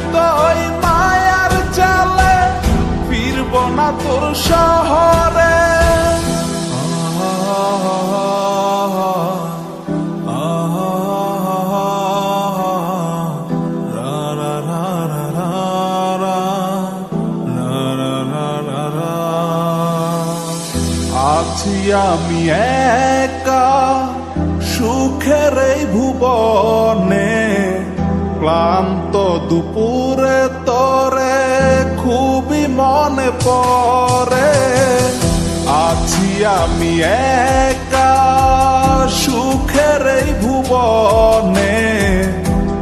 বিষাক্ত ওই মায়ার জালে ফিরব না তোর শহরে। আছি আমি একা সুখের এই ভুবনে, ক্লান্ত দুপুরে তোরে খুবই মনে পড়ে। আছি আমি একা সুখের এই ভুবনে,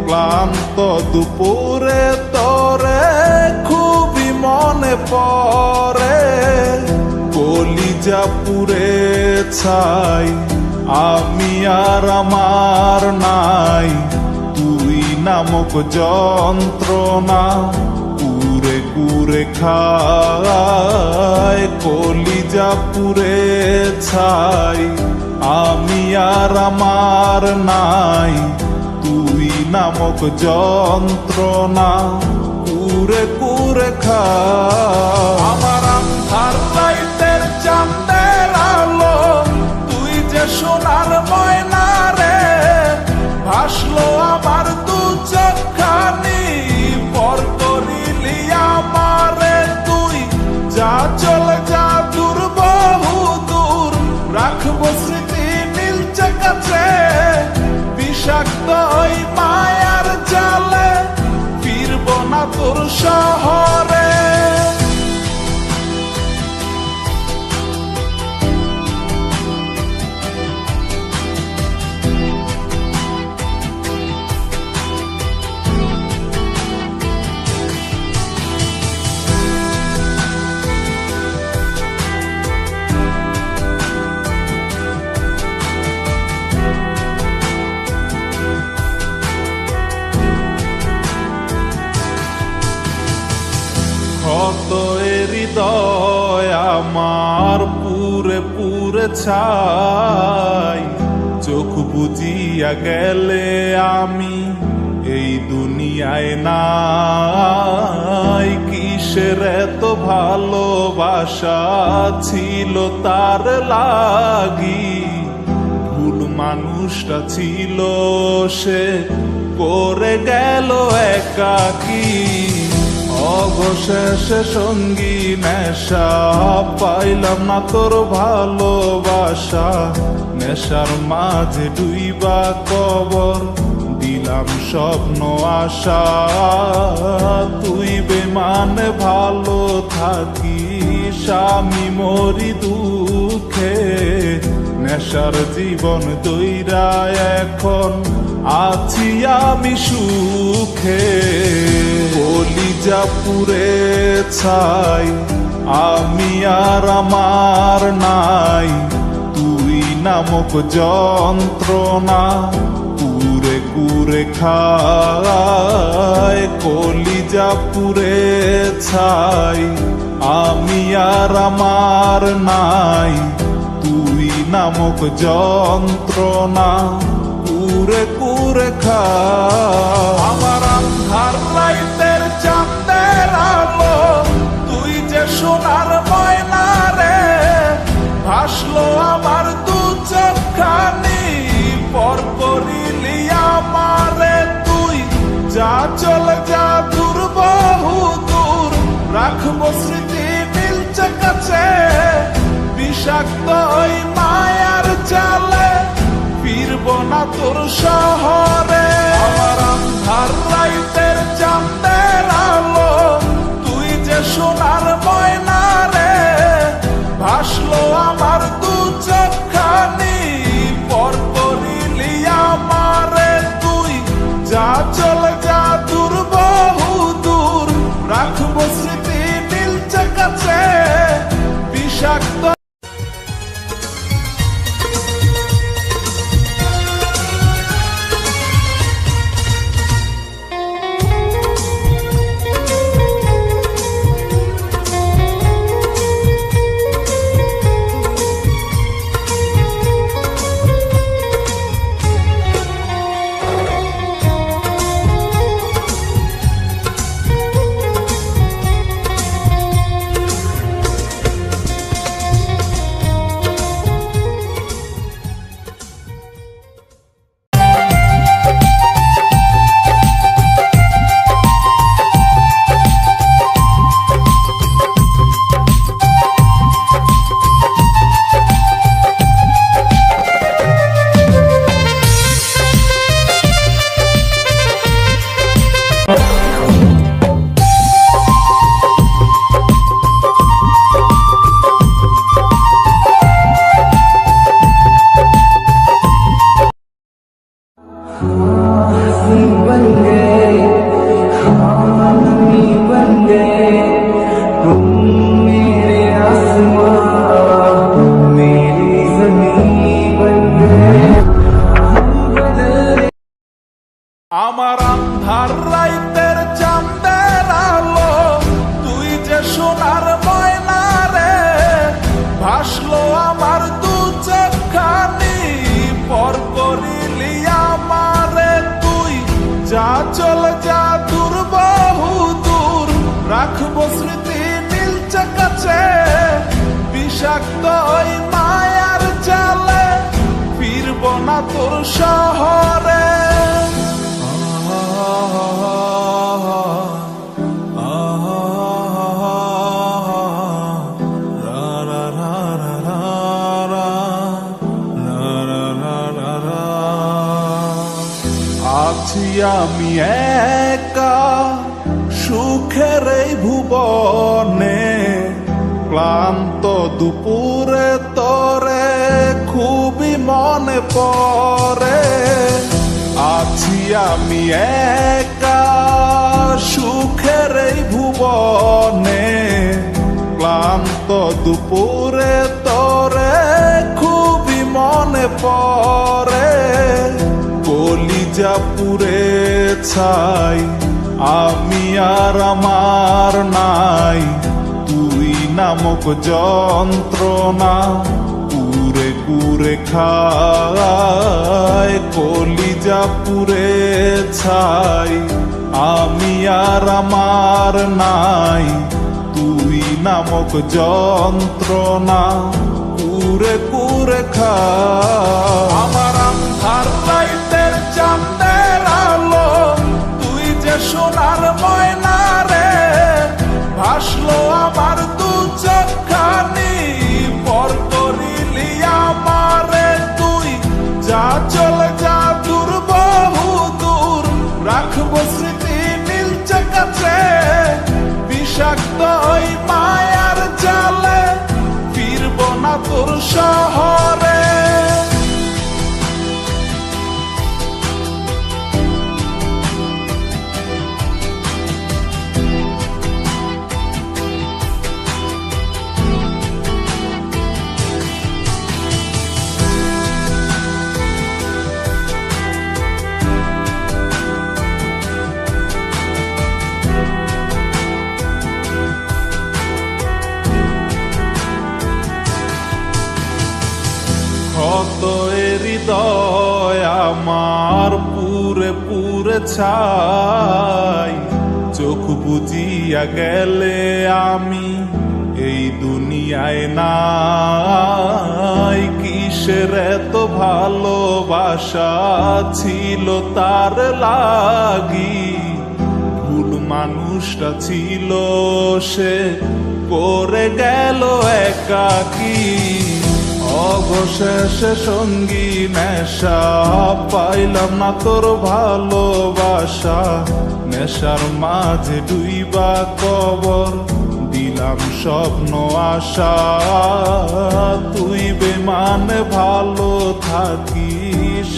ক্লান্ত দুপুরে তোরে খুবই মনে পড়ে। কলিজা পুড়ে ছাই আমি আর আমার নাই, তুই নামক যন্ত্রণা কুরে কুরে খায়। কলিজা পুড়ে ছাই আমি আর আমার নাই, তুই নামক যন্ত্রণা কুরে কুরে খায়। আমার আন্ধার লাইটের চাঁদের আলো তুই যে সোনার ময়না রে, ভাসলো আমার দু চোখখানি পর করিলি আমারে তুই। যা চলে যা দূর বহু দূর, রাখবো স্মৃতি নীলচে কাছে। বিষাক্ত ওই মায়ার জালে ফিরব না তোর শহরে। ক্ষত হৃদয় আমার পুরে পুরে ছাই, চোখ বুজিয়া গেলে আমি এই দুনিয়ায় নাই। কিসের এত ভালোবাসা ছিল তার লাগি, ভুল মানুষটা ছিল সে করে গেল একাকী। অবশেষে সঙ্গী নেশা পাইলাম না তোর ভালোবাসা, নেশার মাঝে ডুইবা কবর দিলাম স্বপ্ন আশা। তুই বেমানে ভালো থাকিস আমি মরি দুঃখে, নেশার জীবন দইরা এখন আছি আমি সুখে। কলিজা পুড়ে ছাই আমি আর আমার নাই, তুই নামক যন্ত্রণা কুরে কুরে খায়। কলিজা পুড়ে ছাই আমি আর আমার নাই, তুই নামক যন্ত্রণা কুরে কুরে খায়। আমার আন্ধার লাইটের চাঁদের আলো তুই যে সোনার ময়না রে, ভাসলো আমার দু চোখখানি পর করিলি আমারে তুই। যা চলে যা দূর বহু দূর, রাখবো স্মৃতি নীলচে কাছে। বিষাক্ত ওই মায়ার জালে ফিরব না তোর শহরে। আমার আন্ধার লাইটের চাঁদের আলো তুই যে সোনার ময়না রে, ভাসলো আমার দু চোখখানি পর করিলি আমারে তুই। যা চলে যা দূর বহু দূর, রাখবো স্মৃতি নীলচে কাছে। বিষাক্ত বিষাক্ত ওই মায়ার জালে ফিরব না তোর শহরে। আছি আমি একা সুখের এই ভুবনে, ক্লান্ত দুপুরে তোরে খুবই মনে পড়ে। আছি আমি একা সুখের এই ভুবনে, ক্লান্ত দুপুরে তোরে খুবই মনে পড়ে। কলিজা পুড়ে ছাই আমি আর আমার নাই, তুই নামক যন্ত্রণা কুরে কুরে খায়। কলিজা পুড়ে ছাই আমি আর আমার নাই, তুই নামক যন্ত্রণা কুরে কুরে খায়। আমার আন্ধার রাইতের চাঁদের আলো তুই যে সোনার ময়না রে, ভাসলো আমার দু চোখখানি পর করিলি আমারে তুই। যা চলে যা দূর বহু দূর, রাখবো স্মৃতি নীলচে কাছে। বিষাক্ত ওই মায়ার জালে ফিরব না তোর শহরে। কত হৃদয় আমার পুরে পুরে ছাই, চোখ বুজিয়া গেলে আমি এই দুনিয়ায় নাই। কিসের এত ভালোবাসা ছিল তার লাগি, ভুল মানুষটা ছিল সে করে গেল একাকী। অবশেষে সঙ্গী নেশা পাইলাম না তোর ভালোবাসা, নেশার মাঝে ডুইবা কবর দিলাম স্বপ্ন আশা। তুই বেমানে ভালো থাকিস।